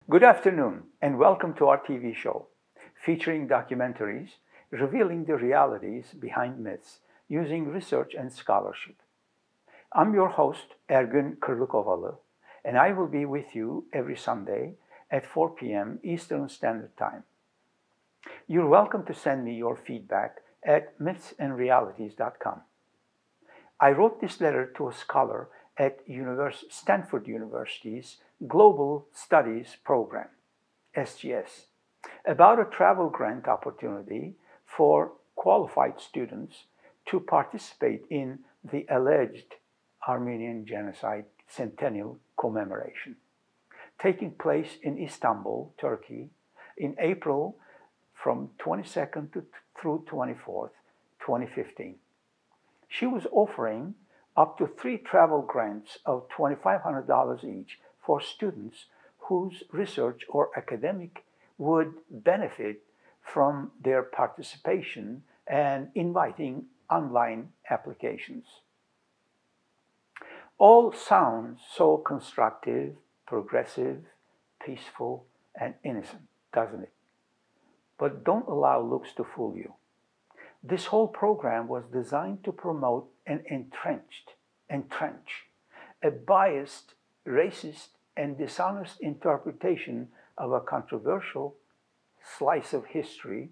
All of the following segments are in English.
Good afternoon and welcome to our TV show, featuring documentaries revealing the realities behind myths using research and scholarship. I'm your host, Ergün Kırlıkovalı, and I will be with you every Sunday at 4 p.m. Eastern Standard Time. You're welcome to send me your feedback at myth&realities.com. I wrote this letter to a scholar at Stanford University's Global Studies Program, SGS, about a travel grant opportunity for qualified students to participate in the alleged Armenian Genocide Centennial Commemoration, taking place in Istanbul, Turkey, in April from 22nd through 24th, 2015. She was offering up to 3 travel grants of $2,500 each for students whose research or academic would benefit from their participation, and inviting online applications. All sounds so constructive, progressive, peaceful, and innocent, doesn't it? But don't allow looks to fool you. This whole program was designed to promote an entrench, a biased, racist, and dishonest interpretation of a controversial slice of history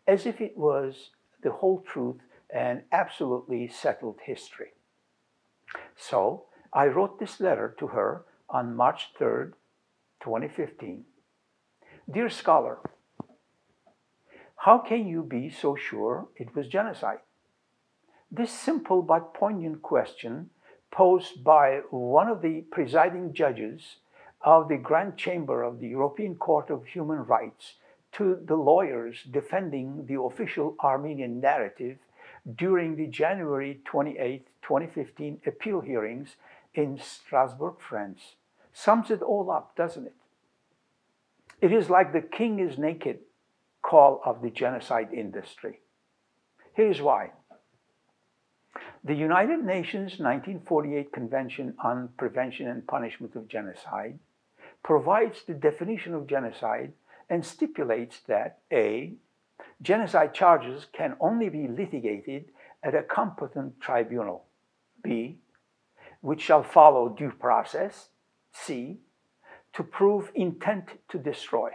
as if it was the whole truth and absolutely settled history. So I wrote this letter to her on March 3rd, 2015. Dear scholar, how can you be so sure it was genocide? This simple but poignant question, posed by one of the presiding judges of the Grand Chamber of the European Court of Human Rights to the lawyers defending the official Armenian narrative during the January 28, 2015 appeal hearings in Strasbourg, France, sums it all up, doesn't it? It is like the king is naked call of the genocide industry. Here's why. The United Nations 1948 Convention on Prevention and Punishment of Genocide provides the definition of genocide and stipulates that A, genocide charges can only be litigated at a competent tribunal, B, which shall follow due process, C, to prove intent to destroy.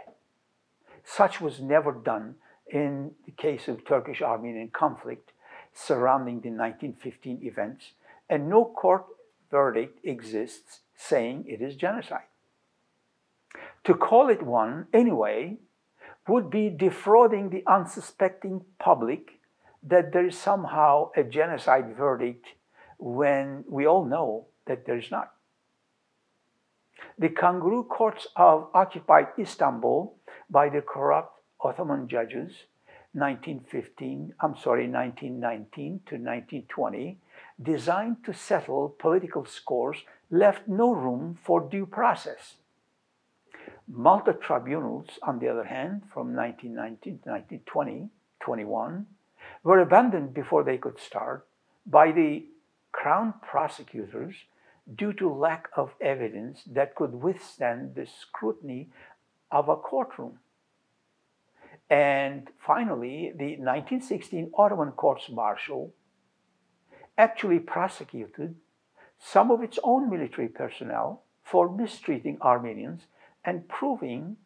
Such was never done in the case of Turkish-Armenian conflict surrounding the 1915 events, and no court verdict exists saying it is genocide. To call it one anyway would be defrauding the unsuspecting public that there is somehow a genocide verdict when we all know that there is not. The Kangaroo courts of occupied Istanbul by the corrupt Ottoman judges 1919 to 1920, designed to settle political scores, left no room for due process. Malta Tribunals, on the other hand, from 1919 to 1921, were abandoned before they could start by the crown prosecutors due to lack of evidence that could withstand the scrutiny of a courtroom. And finally, the 1916 Ottoman Courts Martial actually prosecuted some of its own military personnel for mistreating Armenians and proving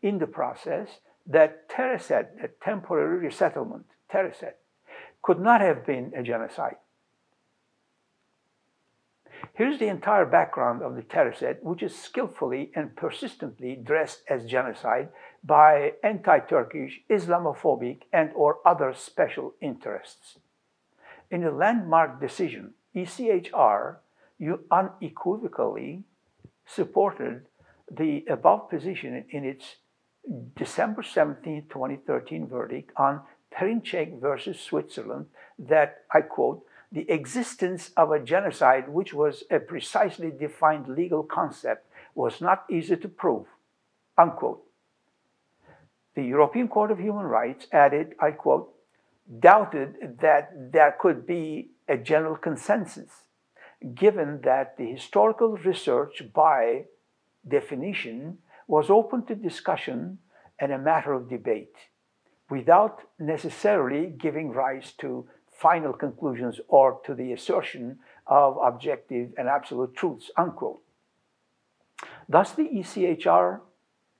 in the process that Tereset, a temporary resettlement, Tereset, could not have been a genocide. Here's the entire background of the Tereset, which is skillfully and persistently dressed as genocide by anti-Turkish, Islamophobic, and or other special interests. In a landmark decision, ECHR unequivocally supported the above position in its December 17, 2013 verdict on Perinçek versus Switzerland that, I quote, the existence of a genocide, which was a precisely defined legal concept, was not easy to prove, unquote. The European Court of Human Rights added, I quote, doubted that there could be a general consensus, given that the historical research by definition was open to discussion and a matter of debate, without necessarily giving rise to final conclusions or to the assertion of objective and absolute truths, unquote. Thus, the ECHR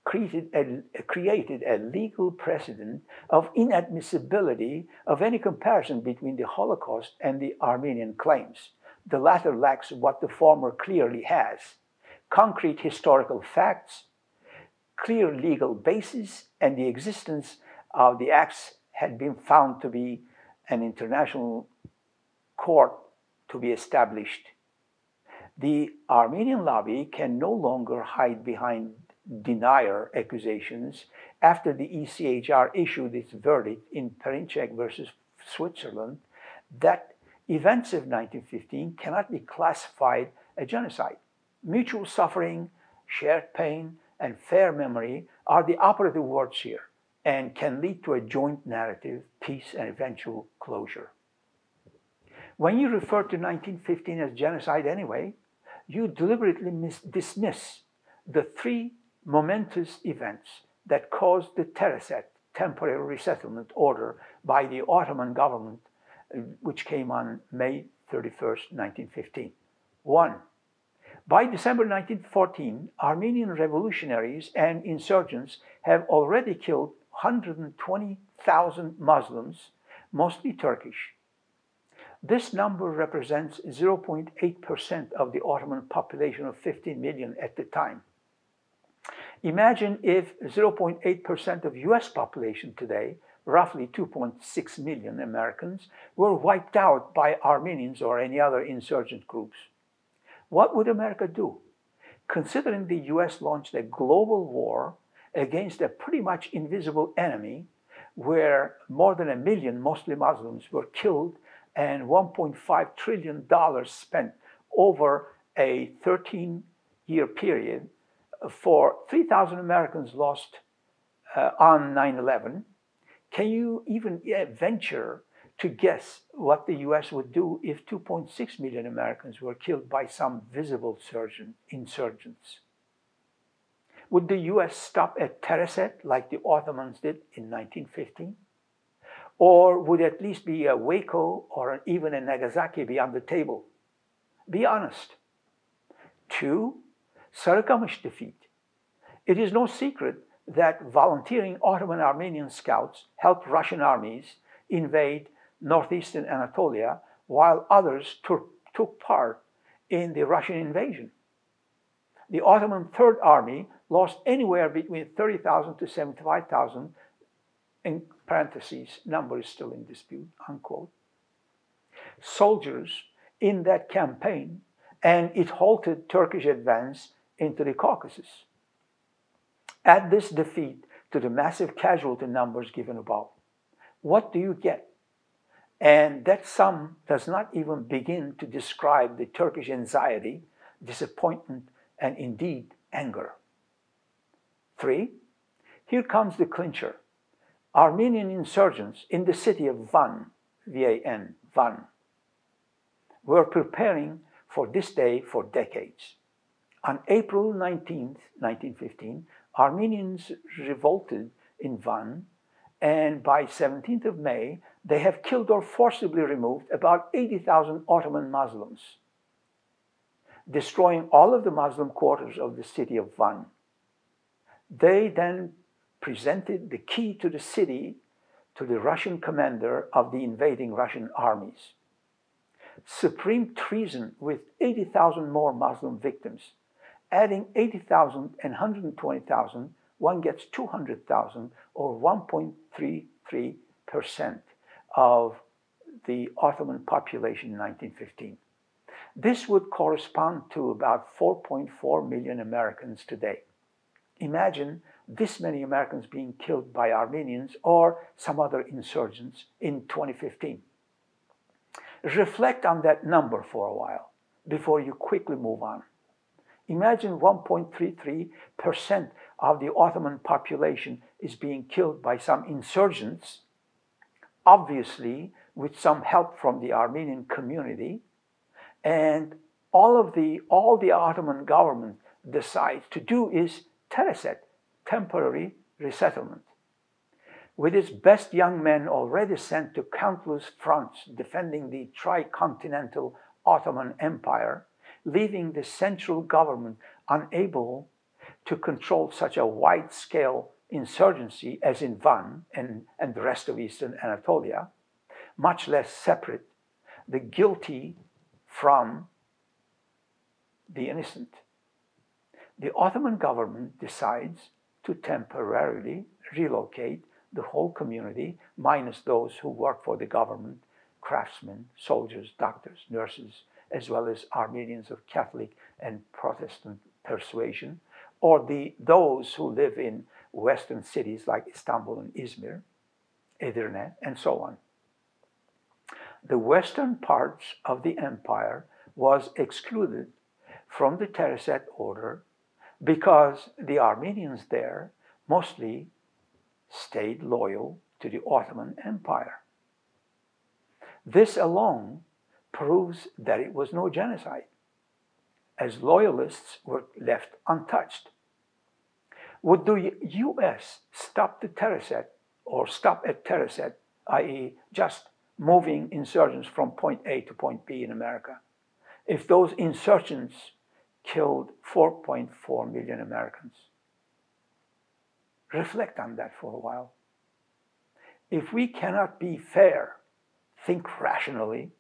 created a legal precedent of inadmissibility of any comparison between the Holocaust and the Armenian claims. The latter lacks what the former clearly has: concrete historical facts, clear legal basis, and the existence of the acts had been found to be an international court to be established. The Armenian lobby can no longer hide behind denier accusations after the ECHR issued its verdict in Perinçek versus Switzerland that events of 1915 cannot be classified as genocide. Mutual suffering, shared pain, and fair memory are the operative words here and can lead to a joint narrative, peace, and eventual closure. When you refer to 1915 as genocide anyway, you deliberately dismiss the three momentous events that caused the Tereset, temporary resettlement order by the Ottoman government, which came on May 31st, 1915. 1. By December 1914, Armenian revolutionaries and insurgents have already killed 120,000 Muslims, mostly Turkish. This number represents 0.8% of the Ottoman population of 15 million at the time. Imagine if 0.8% of US population today, roughly 2.6 million Americans, were wiped out by Armenians or any other insurgent groups. What would America do? Considering the US launched a global war against a pretty much invisible enemy, where more than 1 million mostly Muslims were killed and $1.5 trillion spent over a 13-year period, for 3,000 Americans lost on 9/11, can you even venture to guess what the US would do if 2.6 million Americans were killed by some visible insurgents? Would the US stop at Tereset like the Ottomans did in 1915? Or would at least be a Waco or even a Nagasaki be on the table? Be honest. 2. Sarıkamış defeat. It is no secret that volunteering Ottoman-Armenian scouts helped Russian armies invade North Eastern Anatolia, while others took part in the Russian invasion. The Ottoman Third Army lost anywhere between 30,000 to 75,000, in parentheses, number is still in dispute, unquote, soldiers in that campaign, and it halted Turkish advance into the Caucasus. Add this defeat to the massive casualty numbers given above. What do you get? And that sum does not even begin to describe the Turkish anxiety, disappointment, and indeed anger. 3. Here comes the clincher. Armenian insurgents in the city of Van, V-A-N, Van, were preparing for this day for decades. On April 19, 1915, Armenians revolted in Van, and by 17th of May, they have killed or forcibly removed about 80,000 Ottoman Muslims, destroying all of the Muslim quarters of the city of Van. They then presented the key to the city to the Russian commander of the invading Russian armies. Supreme treason with 80,000 more Muslim victims. Adding 80,000 and 120,000, one gets 200,000, or 1.33% of the Ottoman population in 1915. This would correspond to about 4.4 million Americans today. Imagine this many Americans being killed by Armenians or some other insurgents in 2015. Reflect on that number for a while before you quickly move on. Imagine 1.33% of the Ottoman population is being killed by some insurgents, obviously with some help from the Armenian community, and all the Ottoman government decides to do is Taraset, temporary resettlement. With its best young men already sent to countless fronts defending the tricontinental Ottoman Empire, leaving the central government unable to control such a wide-scale insurgency as in Van and the rest of Eastern Anatolia, much less separate the guilty from the innocent. The Ottoman government decides to temporarily relocate the whole community, minus those who work for the government, craftsmen, soldiers, doctors, nurses, as well as Armenians of Catholic and Protestant persuasion, or those who live in Western cities like Istanbul and Izmir, Edirne, and so on. The western parts of the empire was excluded from the Taraset order because the Armenians there mostly stayed loyal to the Ottoman Empire. This alone proves that it was no genocide, as loyalists were left untouched. Would the US stop the Taraset or stop at Taraset, i.e. just moving insurgents from point A to point B in America, if those insurgents killed 4.4 million Americans? Reflect on that for a while. If we cannot be fair, think rationally,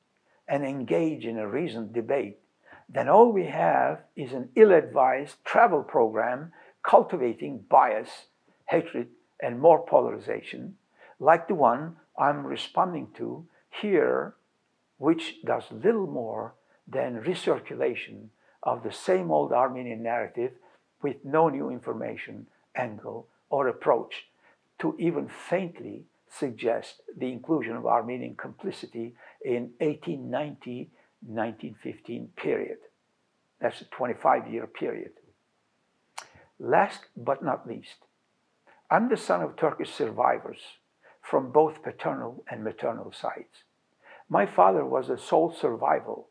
and engage in a reasoned debate, then all we have is an ill-advised travel program cultivating bias, hatred, and more polarization, like the one I'm responding to here, which does little more than recirculation of the same old Armenian narrative with no new information, angle, or approach to even faintly suggest the inclusion of Armenian complicity in 1890-1915 period. That's a 25-year period. Last but not least, I'm the son of Turkish survivors from both paternal and maternal sides. My father was the sole survivor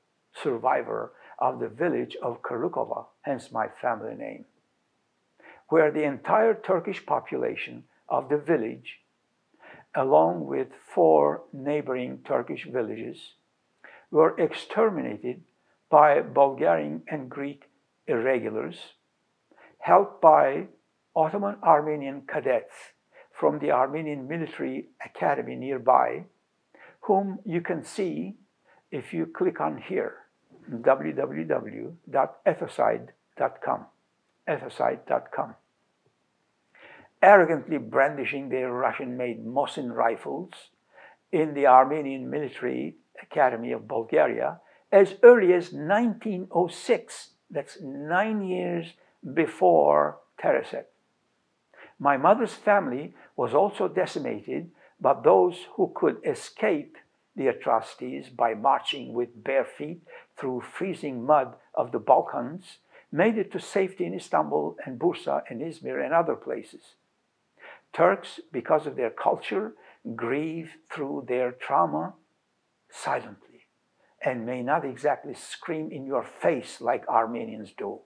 of the village of Kırlıkovalı, hence my family name, where the entire Turkish population of the village, along with 4 neighboring Turkish villages, were exterminated by Bulgarian and Greek irregulars, helped by Ottoman-Armenian cadets from the Armenian military academy nearby, whom you can see if you click on here, www.ethocide.com. Arrogantly brandishing their Russian-made Mosin rifles in the Armenian military academy of Bulgaria as early as 1906. That's 9 years before Taraset. My mother's family was also decimated, but those who could escape the atrocities by marching with bare feet through freezing mud of the Balkans made it to safety in Istanbul and Bursa and Izmir and other places. Turks, because of their culture, grieve through their trauma silently and may not exactly scream in your face like Armenians do.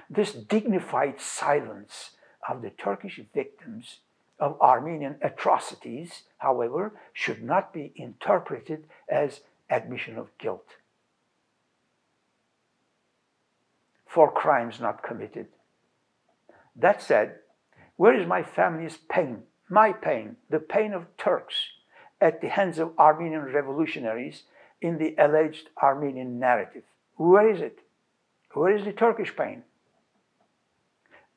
This dignified silence of the Turkish victims of Armenian atrocities, however, should not be interpreted as admission of guilt for crimes not committed. That said, where is my family's pain, my pain, the pain of Turks at the hands of Armenian revolutionaries in the alleged Armenian narrative? Where is it? Where is the Turkish pain?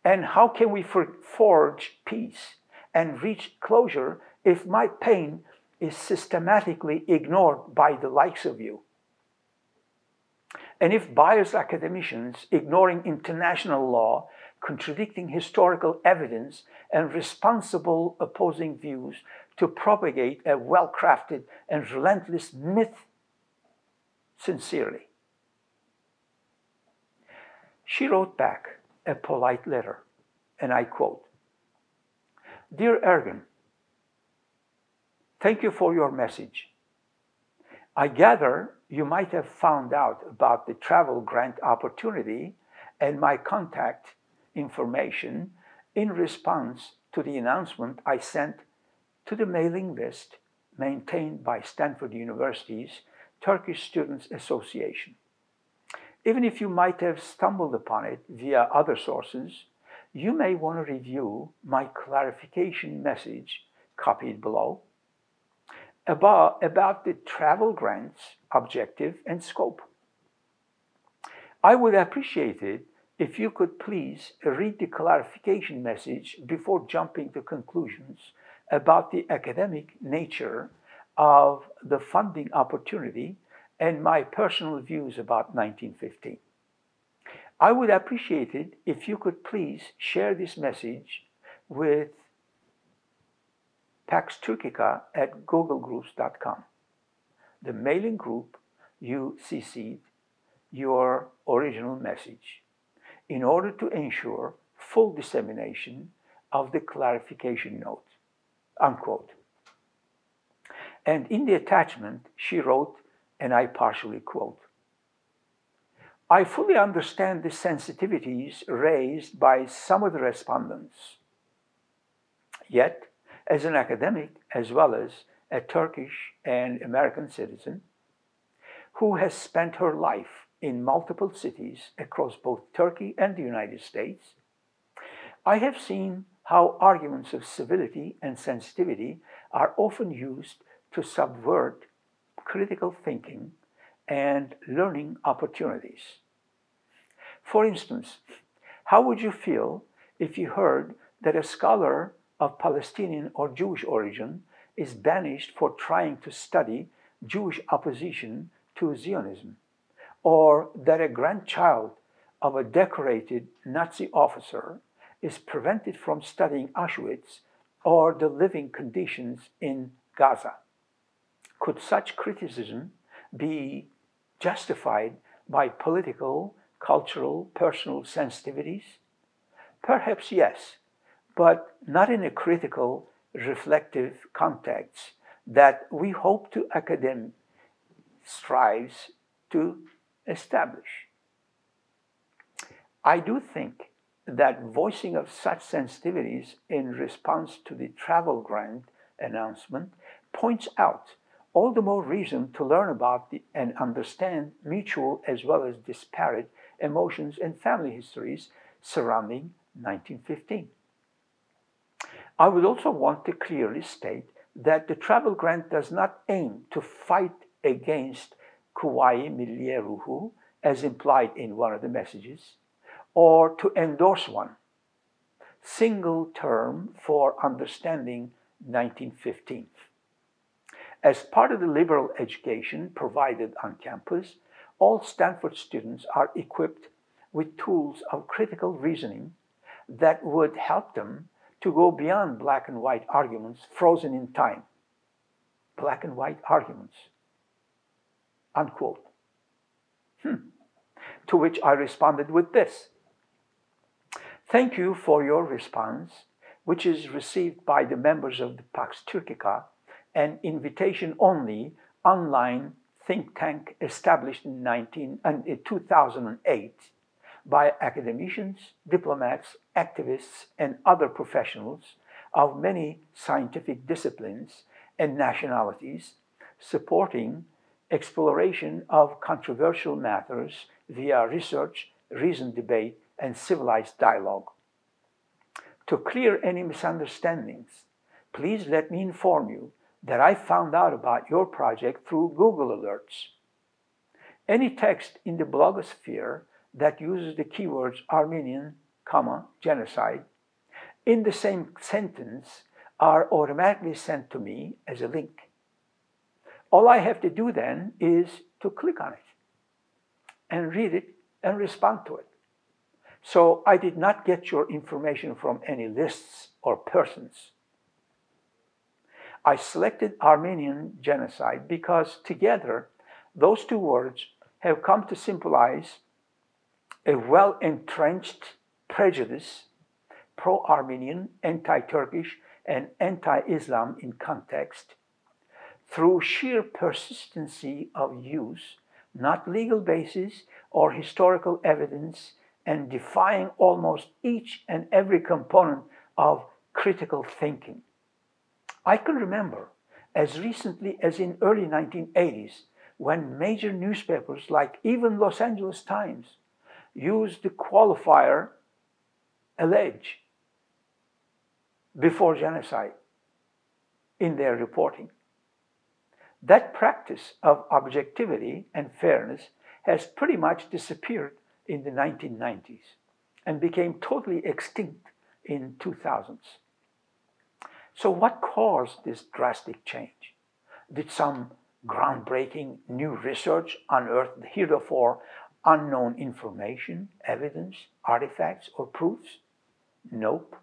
And how can we forge peace and reach closure if my pain is systematically ignored by the likes of you? And if biased academicians ignoring international law, contradicting historical evidence, and responsible opposing views to propagate a well-crafted and relentless myth sincerely? She wrote back a polite letter, and I quote, "Dear Ergün, thank you for your message. I gather you might have found out about the travel grant opportunity and my contact information in response to the announcement I sent to the mailing list maintained by Stanford University's Turkish Students Association. Even if you might have stumbled upon it via other sources, you may want to review my clarification message copied below about the travel grant's objective and scope. I would appreciate it if you could please read the clarification message before jumping to conclusions about the academic nature of the funding opportunity and my personal views about 1915. I would appreciate it if you could please share this message with Pax Turkica at googlegroups.com, the mailing group you CC'd your original message, in order to ensure full dissemination of the clarification note, unquote. And in the attachment, she wrote, and I partially quote, I fully understand the sensitivities raised by some of the respondents. Yet, as an academic, as well as a Turkish and American citizen, who has spent her life in multiple cities across both Turkey and the United States, I have seen how arguments of civility and sensitivity are often used to subvert critical thinking and learning opportunities. For instance, how would you feel if you heard that a scholar of Palestinian or Jewish origin is banished for trying to study Jewish opposition to Zionism, or that a grandchild of a decorated Nazi officer is prevented from studying Auschwitz or the living conditions in Gaza? Could such criticism be justified by political, cultural, personal sensitivities? Perhaps yes, but not in a critical, reflective context that we hope to academic strives to establish. I do think that voicing of such sensitivities in response to the travel grant announcement points out all the more reason to learn about and understand mutual as well as disparate emotions and family histories surrounding 1915. I would also want to clearly state that the travel grant does not aim to fight against Kuvayi Milliye Ruhu, as implied in one of the messages, or to endorse one single term for understanding 1915. As part of the liberal education provided on campus, all Stanford students are equipped with tools of critical reasoning that would help them to go beyond black and white arguments frozen in time. Black and white arguments, unquote. To which I responded with this: thank you for your response, which is received by the members of the Pax Turkica, an invitation-only online think tank established in 2008 by academicians, diplomats, activists, and other professionals of many scientific disciplines and nationalities, supporting exploration of controversial matters via research, reasoned debate, and civilized dialogue. To clear any misunderstandings, please let me inform you that I found out about your project through Google alerts. Any text in the blogosphere that uses the keywords Armenian, genocide, in the same sentence are automatically sent to me as a link. All I have to do then is to click on it and read it and respond to it. So I did not get your information from any lists or persons. I selected Armenian genocide because together those two words have come to symbolize a well-entrenched prejudice, pro-Armenian, anti-Turkish, and anti-Islam in context, through sheer persistency of use, not legal basis or historical evidence and defying almost each and every component of critical thinking. I can remember as recently as in early 1980s when major newspapers like even Los Angeles Times used the qualifier allege before genocide in their reporting. That practice of objectivity and fairness has pretty much disappeared in the 1990s and became totally extinct in 2000s. So what caused this drastic change? Did some groundbreaking new research unearth heretofore unknown information, evidence, artifacts, or proofs? Nope.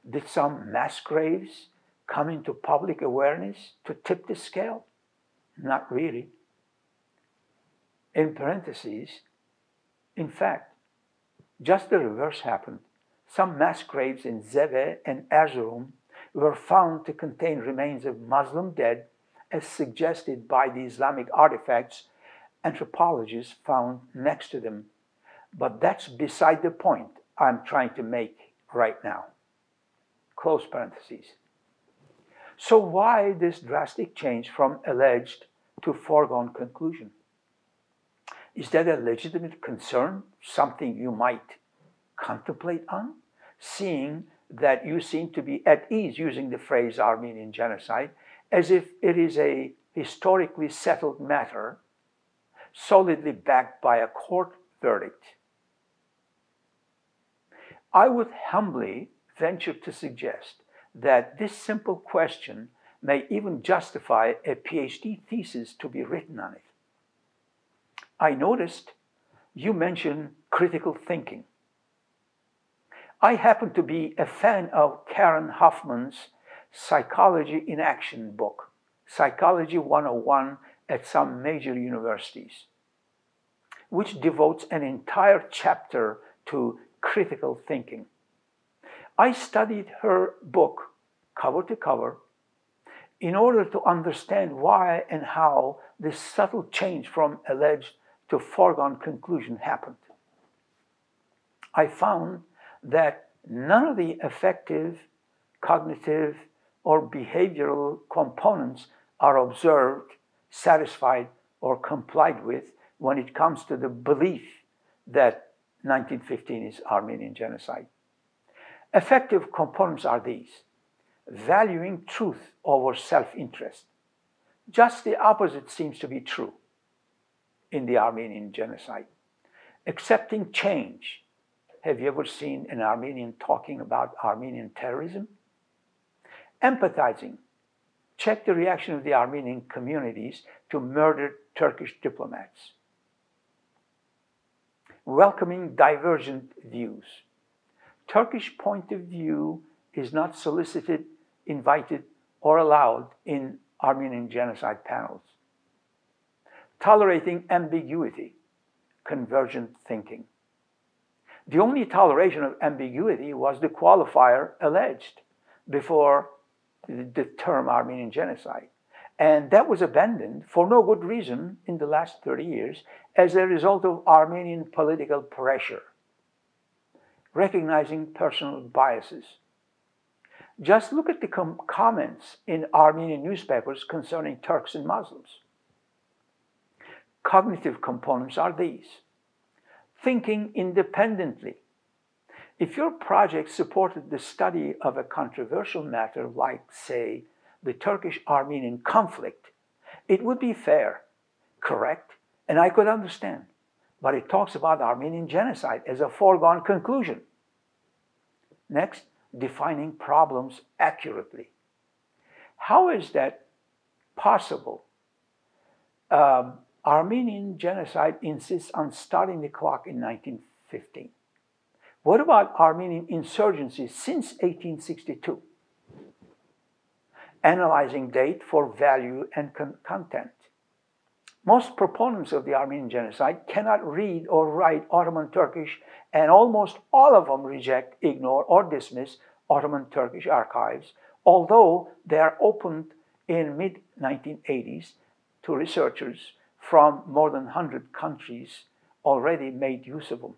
Did some mass graves come into public awareness to tip the scale? Not really. In parentheses, in fact, just the reverse happened. Some mass graves in Zeve and Erzurum were found to contain remains of Muslim dead, as suggested by the Islamic artifacts anthropologists found next to them. But that's beside the point I'm trying to make right now. Close parentheses. So why this drastic change from alleged to foregone conclusion? Is that a legitimate concern, something you might contemplate on, seeing that you seem to be at ease using the phrase Armenian genocide as if it is a historically settled matter, solidly backed by a court verdict? I would humbly venture to suggest that this simple question may even justify a PhD thesis to be written on it. I noticed you mentioned critical thinking. I happen to be a fan of Karen Hoffman's Psychology in Action book, Psychology 101 at some major universities, which devotes an entire chapter to critical thinking. I studied her book cover to cover in order to understand why and how this subtle change from alleged to foregone conclusion happened. I found that none of the affective, cognitive, or behavioral components are observed, satisfied, or complied with when it comes to the belief that 1915 is Armenian genocide. Effective components are these: valuing truth over self-interest. Just the opposite seems to be true in the Armenian genocide. Accepting change. Have you ever seen an Armenian talking about Armenian terrorism? Empathizing. Check the reaction of the Armenian communities to murdered Turkish diplomats. Welcoming divergent views. Turkish point of view is not solicited, invited, or allowed in Armenian genocide panels. Tolerating ambiguity. Convergent thinking. The only toleration of ambiguity was the qualifier alleged before the term Armenian genocide. And that was abandoned for no good reason in the last 30 years as a result of Armenian political pressure, recognizing personal biases. Just look at the comments in Armenian newspapers concerning Turks and Muslims. Cognitive components are these: thinking independently. If your project supported the study of a controversial matter like, say, the Turkish-Armenian conflict, it would be fair, correct, and I could understand. But it talks about Armenian genocide as a foregone conclusion. Next, defining problems accurately. How is that possible? Armenian genocide insists on starting the clock in 1915. What about Armenian insurgency since 1862? Analyzing date for value and content. Most proponents of the Armenian genocide cannot read or write Ottoman Turkish, and almost all of them reject, ignore, or dismiss Ottoman Turkish archives, although they are opened in mid-1980s to researchers from more than 100 countries already made use of them.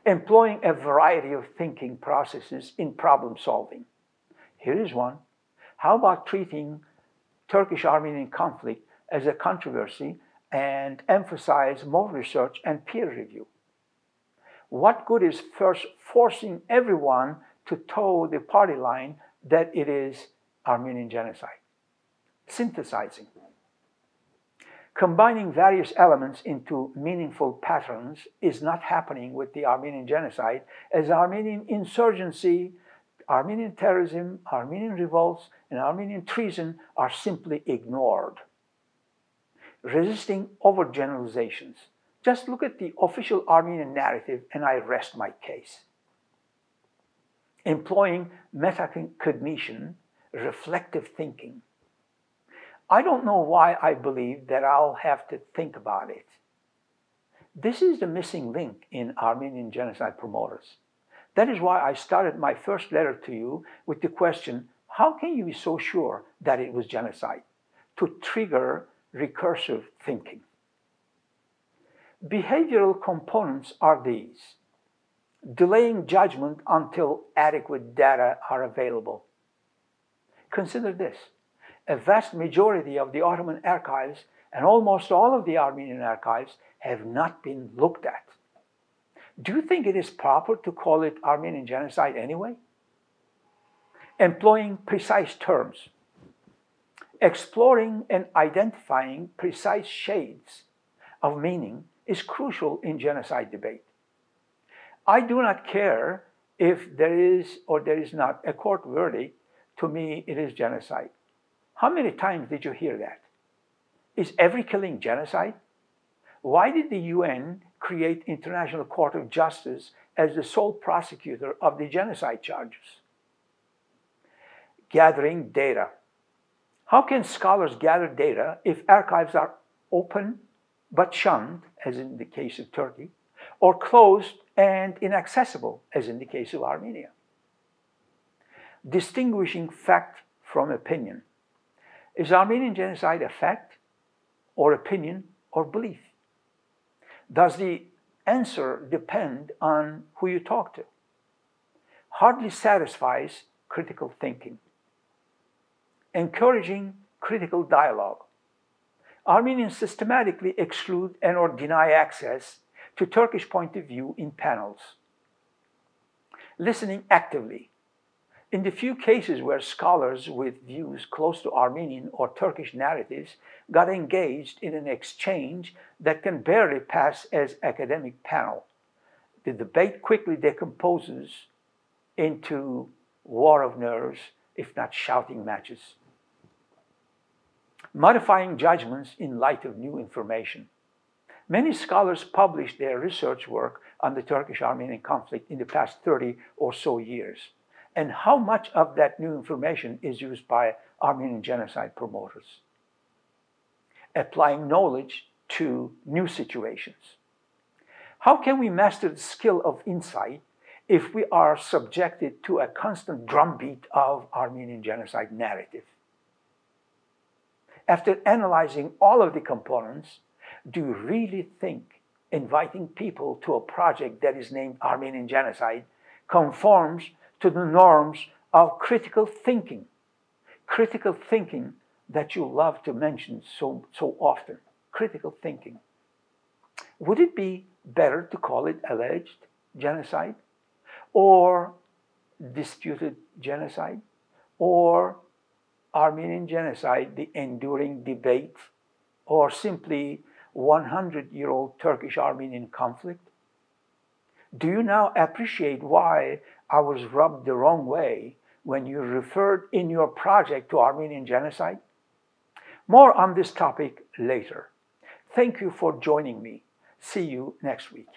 employing a variety of thinking processes in problem solving. Here is one. How about treating Turkish-Armenian conflict as a controversy and emphasize more research and peer review? What good is first forcing everyone to toe the party line that it is Armenian genocide? Synthesizing. Combining various elements into meaningful patterns is not happening with the Armenian genocide, as Armenian insurgency, Armenian terrorism, Armenian revolts, and Armenian treason are simply ignored. Resisting overgeneralizations. Just look at the official Armenian narrative and I rest my case. Employing metacognition, reflective thinking. I don't know why I believe that I'll have to think about it. This is the missing link in Armenian genocide promoters. That is why I started my first letter to you with the question, how can you be so sure that it was genocide? To trigger recursive thinking. Behavioral components are these: delaying judgment until adequate data are available. Consider this. A vast majority of the Ottoman archives and almost all of the Armenian archives have not been looked at. Do you think it is proper to call it Armenian genocide anyway? Employing precise terms. Exploring and identifying precise shades of meaning is crucial in genocide debate. I do not care if there is or there is not a court verdict. To me, it is genocide. How many times did you hear that? Is every killing genocide? Why did the UN create International Court of Justice as the sole prosecutor of the genocide charges? Gathering data. How can scholars gather data if archives are open but shunned, as in the case of Turkey, or closed and inaccessible, as in the case of Armenia? Distinguishing fact from opinion. Is Armenian genocide a fact, or opinion, or belief? Does the answer depend on who you talk to? Hardly satisfies critical thinking. Encouraging critical dialogue. Armenians systematically exclude and or deny access to Turkish point of view in panels. Listening actively. In the few cases where scholars with views close to Armenian or Turkish narratives got engaged in an exchange that can barely pass as academic panel, the debate quickly decomposes into war of nerves, if not shouting matches. Modifying judgments in light of new information. Many scholars published their research work on the Turkish-Armenian conflict in the past 30 or so years. And how much of that new information is used by Armenian genocide promoters? Applying knowledge to new situations. How can we master the skill of insight if we are subjected to a constant drumbeat of Armenian genocide narrative? After analyzing all of the components, do you really think inviting people to a project that is named Armenian genocide conforms to the norms of critical thinking that you love to mention so often, critical thinking? Would it be better to call it alleged genocide, or disputed genocide, or Armenian genocide, the enduring debate, or simply 100-year-old Turkish-Armenian conflict? Do you now appreciate why I was rubbed the wrong way when you referred in your project to Armenian genocide? More on this topic later. Thank you for joining me. See you next week.